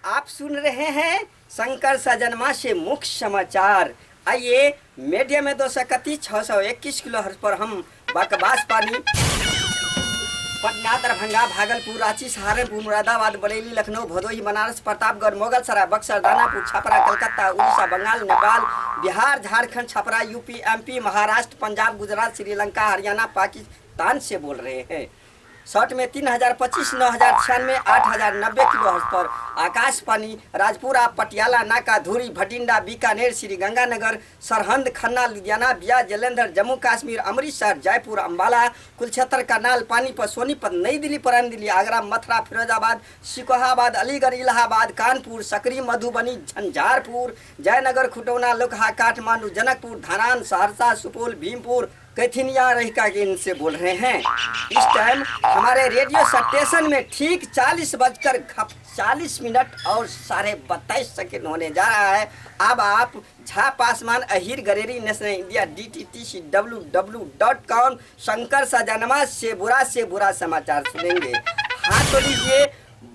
आप सुन रहे हैं शंकर सजनमा से मुख्य समाचार। आइए, मीडिया में 231 621 किलोहर्ट्ज पर हम बकवास पानी पटना, दरभंगा, भागलपुर, रांची, सहारनपुर, मुरादाबाद, बरेली, लखनऊ, भदोही, बनारस, प्रतापगढ़, मुगलसराय, बक्सर, दानापुर, छपरा, कलकत्ता, उड़ीसा, बंगाल, नेपाल, बिहार, झारखंड, छपरा, यूपी, एमपी, महाराष्ट्र, पंजाब, गुजरात, श्रीलंका, हरियाणा, पाकिस्तान से बोल रहे हैं। शॉर्ट में 3025, 9096, 8090 किलोहर्ट्ज पर आकाशवाणी राजपुरा, पटियाला, नाका, धुरी, भटिंडा, बीकानेर, श्रीगंगानगर, सरहंद, खन्ना, लुधियाना, बिया, जलंधर, जम्मू कश्मीर, अमृतसर, जयपुर, अम्बाला, कुलछत्र, करनाल, पानीपत, सोनीपत, नई दिल्ली, पुरानी दिल्ली, आगरा, मथुरा, फिरोजाबाद, सिकोहाबाद, अलीगढ़, इलाहाबाद, कानपुर, सकरी, मधुबनी, झंझारपुर, जयनगर, खुटौना, लोकहा, काठमांडू, जनकपुर, धरान, सहरसा, सुपौल, भीमपुर, कैथिनिया, रहिका से बोल रहे हैं। इस टाइम हमारे रेडियो स्टेशन में ठीक 40:40 और 22.5 होने जा रहा है। अब आप Jha Paswan, Ahir, Gareri, national India, DTTCWW.com Shankar सजनमा से बुरा समाचार सुनेंगे। हाँ तो लीजिए,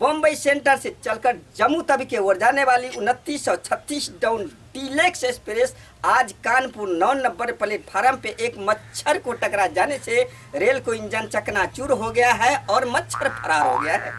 बम्बई सेंटर से चलकर जम्मू तवी की ओर जाने वाली 2936 डाउन डीलक्स एक्सप्रेस आज कानपुर 9 नंबर प्लेटफार्म पे एक मच्छर को टकरा जाने से रेल को इंजन चकनाचूर हो गया है और मच्छर फरार हो गया है।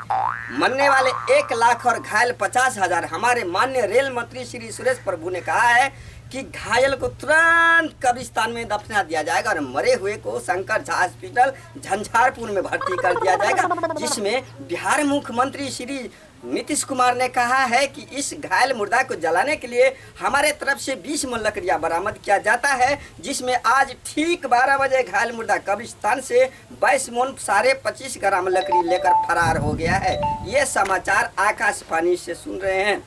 मरने वाले 1 लाख और घायल 50,000। हमारे माननीय रेल मंत्री श्री सुरेश प्रभु ने कहा है कि घायल को तुरंत कब्रिस्तान में दफना दिया जाएगा और मरे हुए को शंकर झा हॉस्पिटल झंझारपुर में भर्ती कर दिया जाएगा, जिसमें बिहार मुख्यमंत्री श्री नीतीश कुमार ने कहा है कि इस घायल मुर्दा को जलाने के लिए हमारे तरफ से 20 मन लकड़ियां बरामद किया जाता है, जिसमें आज ठीक 12 बजे घायल मुर्दा कब्रिस्तान से 22 मन 25.5 ग्राम लकड़ी लेकर फरार हो गया है। ये समाचार आकाशवाणी से सुन रहे हैं।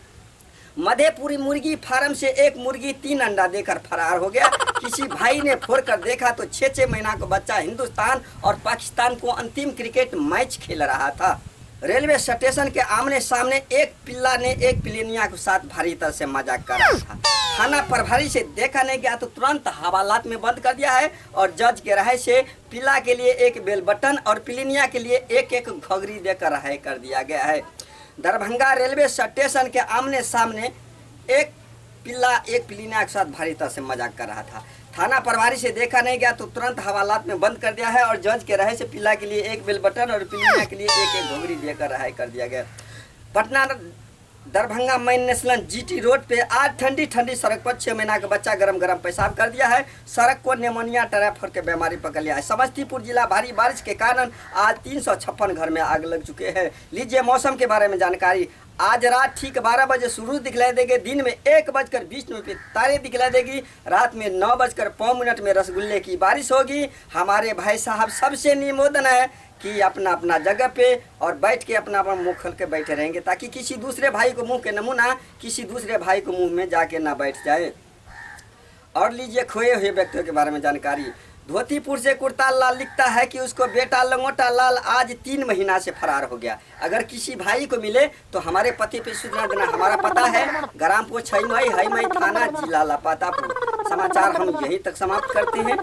मधेपुरी मुर्गी फार्म से एक मुर्गी 3 अंडा देकर फरार हो गया। किसी भाई ने फोड़ कर देखा तो 6 महीना का बच्चा हिंदुस्तान और पाकिस्तान को अंतिम क्रिकेट मैच खेल रहा था। रेलवे स्टेशन के आमने सामने एक पिल्ला ने एक पिलेनिया के साथ भारी तरह से मजाक कर रहा था। थाना प्रभारी से देखा नहीं गया तो तुरंत हवालात में बंद कर दिया है और जज के राय से पिल्ला के लिए एक बेल बटन और पिलेनिया के लिए एक घोघरी देकर राय कर दिया गया है। दरभंगा रेलवे स्टेशन के आमने सामने एक पिल्ला एक पिलेनिया के साथ भारी तरह से मजाक कर रहा था। थाना प्रभारी से देखा नहीं गया तो तुरंत हवालात में बंद कर दिया है और जज के राय से पिल्ला के लिए एक बेल बटन और पिलेनिया के लिए एक घोघरी देकर राय कर दिया गया। Patna Darbhanga main national GT road पे आज ठंडी सड़क पर 6 महीना का बच्चा गरम पेशाब कर दिया है। सड़क को निमोनिया टाइफाइड की बीमारी पकड़ लिया है। समस्तीपुर जिला भारी बारिश के कारण आज 356 घर में आग लग चुके हैं। लीजिए मौसम के बारे में जानकारी। आज रात ठीक 12 बजे सूरज दिखलाई देगी, दिन में 1:20 पे तारे दिखलाई देगी, रात में 9:05 में रसगुल्ले की बारिश होगी। हमारे भाई साहब सबसे निवेदन है कि अपना जगह पे और बैठ के अपना मुंह खोल के बैठे रहेंगे, ताकि किसी दूसरे भाई को मुंह के नमूना किसी दूसरे भाई को मुंह में जाके ना बैठ जाए। और लीजिए खोए हुए व्यक्तियों के बारे में जानकारी। धोतीपुर से कुर्ता लाल लिखता है कि उसको बेटा लंगोटा लाल आज 3 महीना से फरार हो गया। अगर किसी भाई को मिले तो हमारे पति पे सूचना देना। हमारा पता है ग्रामपुर छैमई हईमई थाना जिला लापातापुर। समाचार हम यहीं तक समाप्त करते हैं।